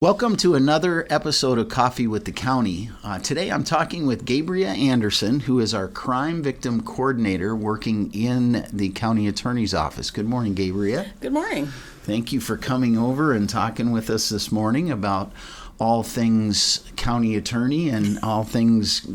Welcome to another episode of Coffee with the County. Today I'm talking with Gabrea Anderson, who is our crime victim coordinator working in the county attorney's office. Good morning, Gabrea. Good morning. Thank you for coming over and talking with us this morning about all things county attorney and all things,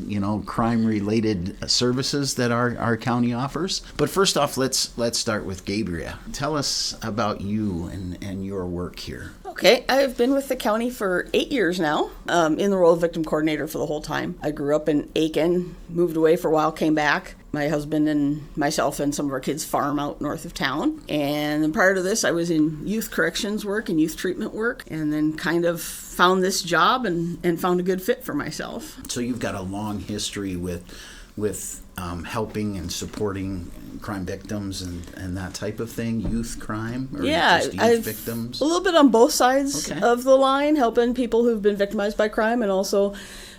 crime-related services that our county offers. But first off, let's start with Gabrea. Tell us about you and your work here. Okay, I've been with the county for 8 years now, in the role of victim coordinator for the whole time. I grew up in Aiken, moved away for a while, came back. My husband and myself and some of our kids farm out north of town. And then prior to this, I was in youth corrections work and youth treatment work, and then kind of found this job and found a good fit for myself. So you've got a long history with helping and supporting crime victims and that type of thing, youth crime, or just youth victims? A little bit on both sides of the line, helping people who've been victimized by crime and also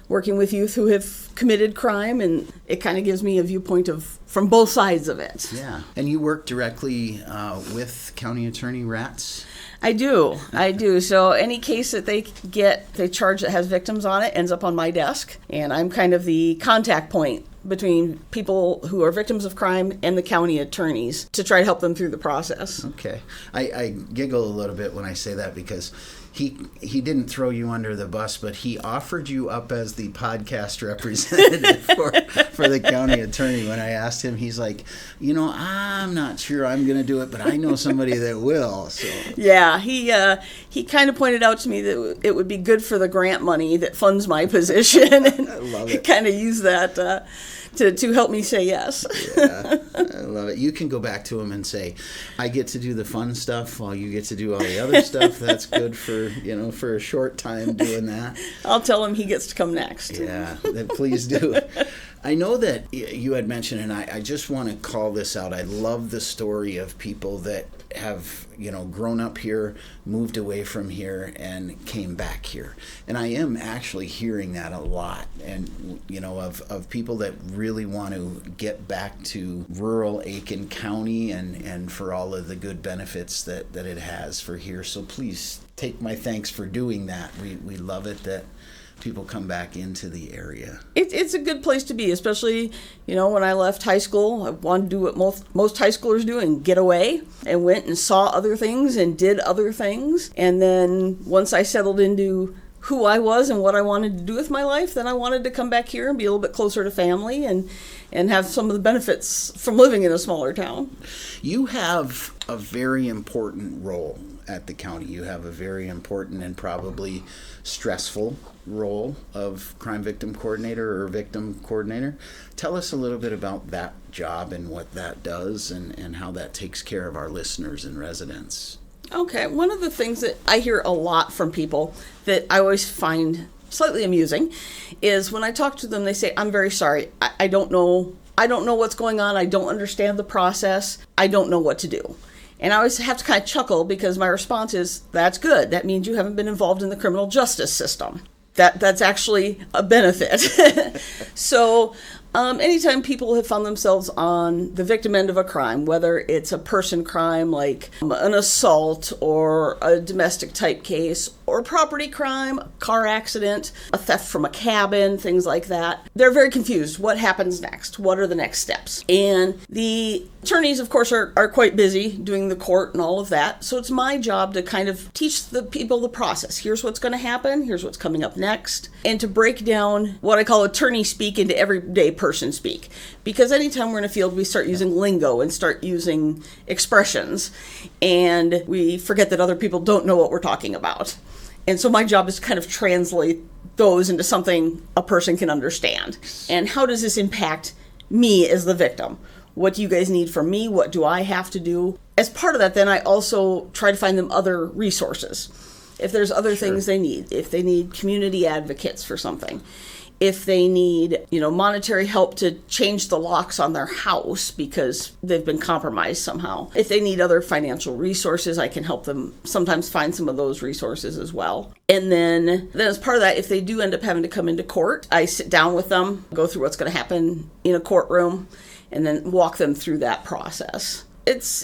working with youth who have committed crime, and it kind of gives me a viewpoint from both sides of it. Yeah. And you work directly with County Attorney Rats? I do. So any case that they charge that has victims on it ends up on my desk, and I'm kind of the contact point between people who are victims of crime and the county attorneys to try to help them through the process. Okay. I giggle a little bit when I say that because he didn't throw you under the bus, but he offered you up as the podcast representative for the county attorney. When I asked him, he's like, I'm not sure I'm going to do it, but I know somebody that will. So yeah, he kind of pointed out to me that it would be good for the grant money that funds my position. And I love it. He kind of used that to help me say yes. Yeah, I love it. You can go back to him and say, I get to do the fun stuff while you get to do all the other stuff. That's good for a short time doing that. I'll tell him he gets to come next. Yeah, please do. I know that you had mentioned, and I just want to call this out. I love the story of people that have, grown up here, moved away from here, and came back here. And I am actually hearing that a lot, and, of people that really want to get back to rural Aiken County and for all of the good benefits that it has for here. So please take my thanks for doing that. We love it that people come back into the area. It's a good place to be, especially, when I left high school, I wanted to do what most high schoolers do and get away, and went and saw other things and did other things. And then once I settled into who I was and what I wanted to do with my life, then I wanted to come back here and be a little bit closer to family and have some of the benefits from living in a smaller town. You have a very important role at the county. You have a very important and probably stressful role of crime victim coordinator or victim coordinator. Tell us a little bit about that job and what that does and how that takes care of our listeners and residents. Okay, one of the things that I hear a lot from people that I always find slightly amusing is when I talk to them, they say, I'm very sorry, I don't know what's going on, I don't understand the process, I don't know what to do. And I always have to kind of chuckle because my response is, that's good. That means you haven't been involved in the criminal justice system. That's actually a benefit. So anytime people have found themselves on the victim end of a crime, whether it's a person crime like an assault or a domestic type case or property crime, car accident, a theft from a cabin, things like that, they're very confused. What happens next? What are the next steps? And the attorneys, of course, are quite busy doing the court and all of that. So it's my job to kind of teach the people the process. Here's what's going to happen. Here's what's coming up next. And to break down what I call attorney speak into everyday person speak. Because anytime we're in a field, we start using lingo and start using expressions. And we forget that other people don't know what we're talking about. And so my job is to kind of translate those into something a person can understand. And how does this impact me as the victim? What do you guys need from me? What do I have to do? As part of that, then I also try to find them other resources. If there's other things they need, if they need community advocates for something, if they need, monetary help to change the locks on their house because they've been compromised somehow. If they need other financial resources, I can help them sometimes find some of those resources as well. And then as part of that, if they do end up having to come into court, I sit down with them, go through what's going to happen in a courtroom, and then walk them through that process.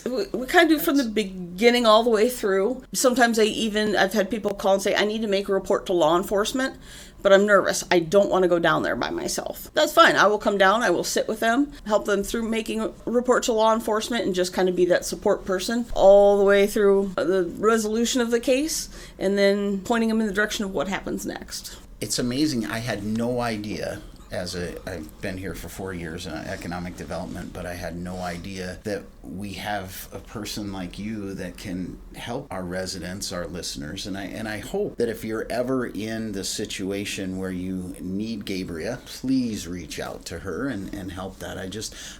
We kind of do from the beginning all the way through. Sometimes I've had people call and say, I need to make a report to law enforcement, but I'm nervous. I don't want to go down there by myself. That's fine. I will come down. I will sit with them, help them through making a report to law enforcement, and just kind of be that support person all the way through the resolution of the case, and then pointing them in the direction of what happens next. It's amazing. I had no idea. I've been here for 4 years in economic development, but I had no idea that we have a person like you that can help our residents, our listeners. And I hope that if you're ever in the situation where you need Gabrea, please reach out to her and help that.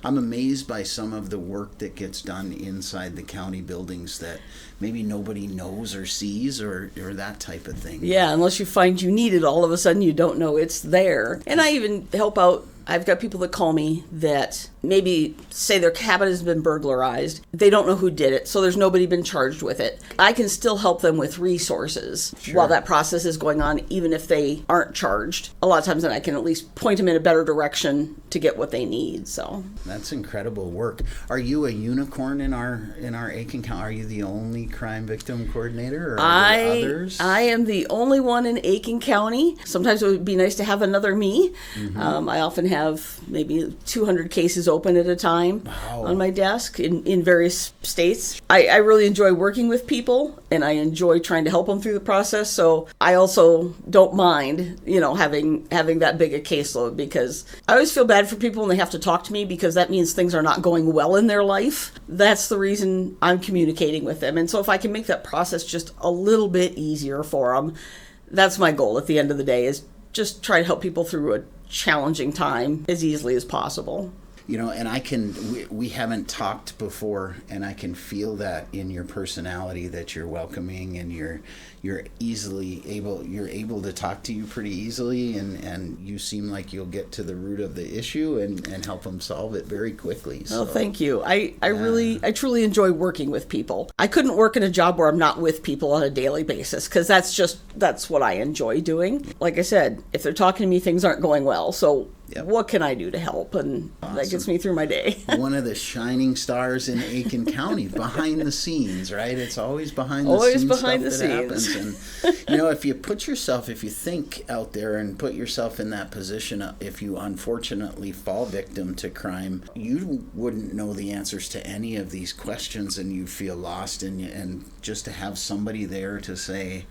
I'm amazed by some of the work that gets done inside the county buildings that maybe nobody knows or sees or that type of thing. Yeah, unless you find you need it, all of a sudden you don't know it's there. And I even help out. I've got people that call me that maybe say their cabin has been burglarized. They don't know who did it, so there's nobody been charged with it. I can still help them with resources while that process is going on, even if they aren't charged. A lot of times then I can at least point them in a better direction to get what they need. So that's incredible work. Are you a unicorn in our Aiken County? Are you the only crime victim coordinator, or are there others? I am the only one in Aiken County. Sometimes it would be nice to have another me. Mm-hmm. I often have maybe 200 cases open at a time on my desk in various states. I really enjoy working with people, and I enjoy trying to help them through the process. So I also don't mind, having that big a caseload, because I always feel bad for people when they have to talk to me, because that means things are not going well in their life. That's the reason I'm communicating with them. And so if I can make that process just a little bit easier for them, that's my goal at the end of the day, is just try to help people through a challenging time as easily as possible. And we haven't talked before, and I can feel that in your personality, that you're welcoming and you're able to talk to you pretty easily, and you seem like you'll get to the root of the issue and help them solve it very quickly. So, thank you. I truly enjoy working with people. I couldn't work in a job where I'm not with people on a daily basis, because that's what I enjoy doing. Like I said, if they're talking to me, things aren't going well. So what can I do to help? And that gets me through my day. One of the shining stars in Aiken County, behind the scenes, right? It's always behind the scenes happens. And, if you think out there and put yourself in that position, if you unfortunately fall victim to crime, you wouldn't know the answers to any of these questions, and you feel lost. And just to have somebody there to say,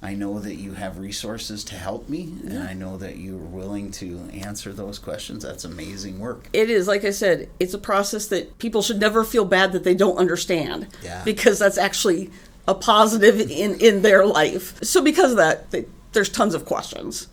I know that you have resources to help me, and I know that you're willing to answer those questions. That's amazing work. It is. Like I said, it's a process that people should never feel bad that they don't understand, because that's actually a positive in their life. So because of that, there's tons of questions.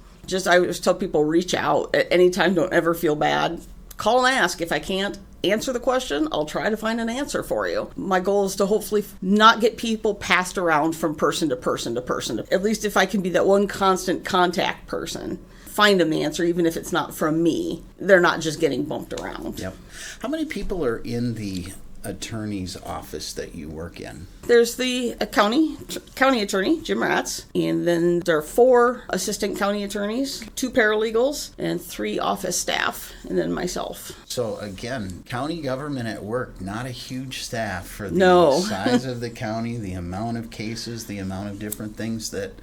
I always tell people, reach out at any time. Don't ever feel bad. Call and ask. If I can't answer the question, I'll try to find an answer for you. My goal is to hopefully not get people passed around from person to person to person. At least if I can be that one constant contact person, find them the answer, even if it's not from me. They're not just getting bumped around. Yep. How many people are in the attorney's office that you work in? There's the county attorney, Jim Ratz, and then there are 4 assistant county attorneys, 2 paralegals, and 3 office staff, and then myself. So again, county government at work, not a huge staff for the size of the county, the amount of cases, the amount of different things that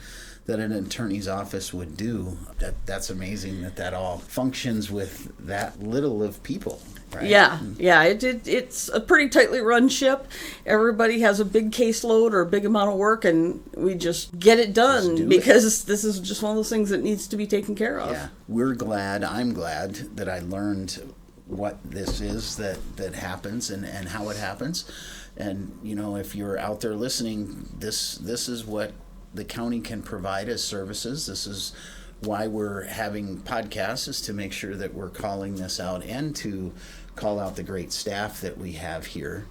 an attorney's office would do. That's amazing that all functions with that little of people. Right? Yeah. It's a pretty tightly run ship. Everybody has a big caseload or a big amount of work, and we just get it done because this is just one of those things that needs to be taken care of. Yeah, I'm glad that I learned what this is that happens and how it happens. And if you're out there listening, this is what the county can provide as services. This is why we're having podcasts, is to make sure that we're calling this out and to call out the great staff that we have here.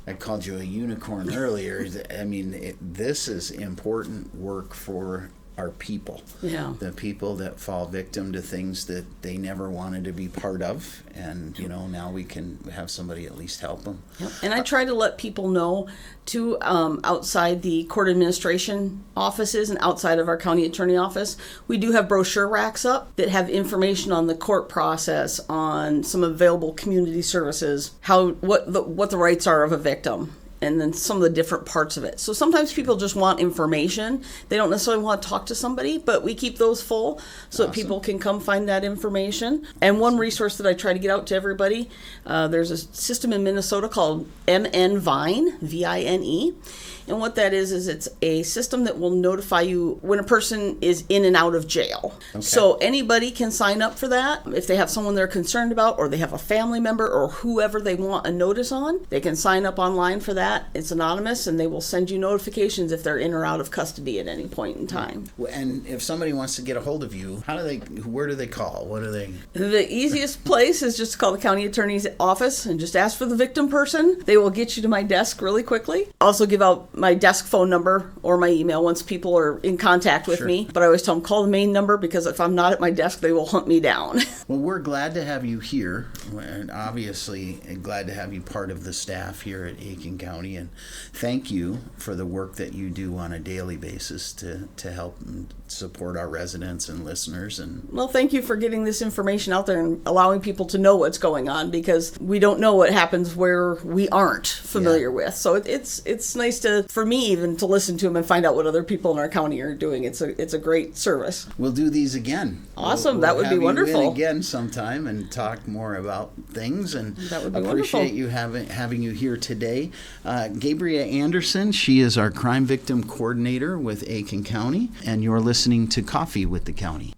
I called you a unicorn earlier. I mean, this is important work for our people. Yeah. The people that fall victim to things that they never wanted to be part of. And, now we can have somebody at least help them. Yep. And I try to let people know, too, outside the court administration offices and outside of our county attorney office, we do have brochure racks up that have information on the court process, on some available community services, what the rights are of a victim, and then some of the different parts of it. So sometimes people just want information. They don't necessarily want to talk to somebody, but we keep those full so that people can come find that information. And one resource that I try to get out to everybody, there's a system in Minnesota called MN Vine, V-I-N-E. And what that is it's a system that will notify you when a person is in and out of jail. Okay. So anybody can sign up for that. If they have someone they're concerned about, or they have a family member or whoever they want a notice on, they can sign up online for that. It's anonymous, and they will send you notifications if they're in or out of custody at any point in time. And if somebody wants to get a hold of you, where do they call? What do they? The easiest place is just to call the county attorney's office and just ask for the victim person. They will get you to my desk really quickly. Also give out my desk phone number or my email once people are in contact with me. But I always tell them, call the main number, because if I'm not at my desk, they will hunt me down. Well, we're glad to have you here, and obviously glad to have you part of the staff here at Aiken County. And thank you for the work that you do on a daily basis to help and support our residents and listeners. And well, thank you for getting this information out there and allowing people to know what's going on, because we don't know what happens where we aren't familiar with. So it's nice for me even to listen to them and find out what other people in our county are doing. It's a great service. We'll do these again. Awesome. That would be wonderful. We'll have you in again sometime and talk more about things. And that would be appreciate wonderful. you having you here today. Gabrea Anderson, she is our crime victim coordinator with Aiken County, and you're listening to Coffee with the County.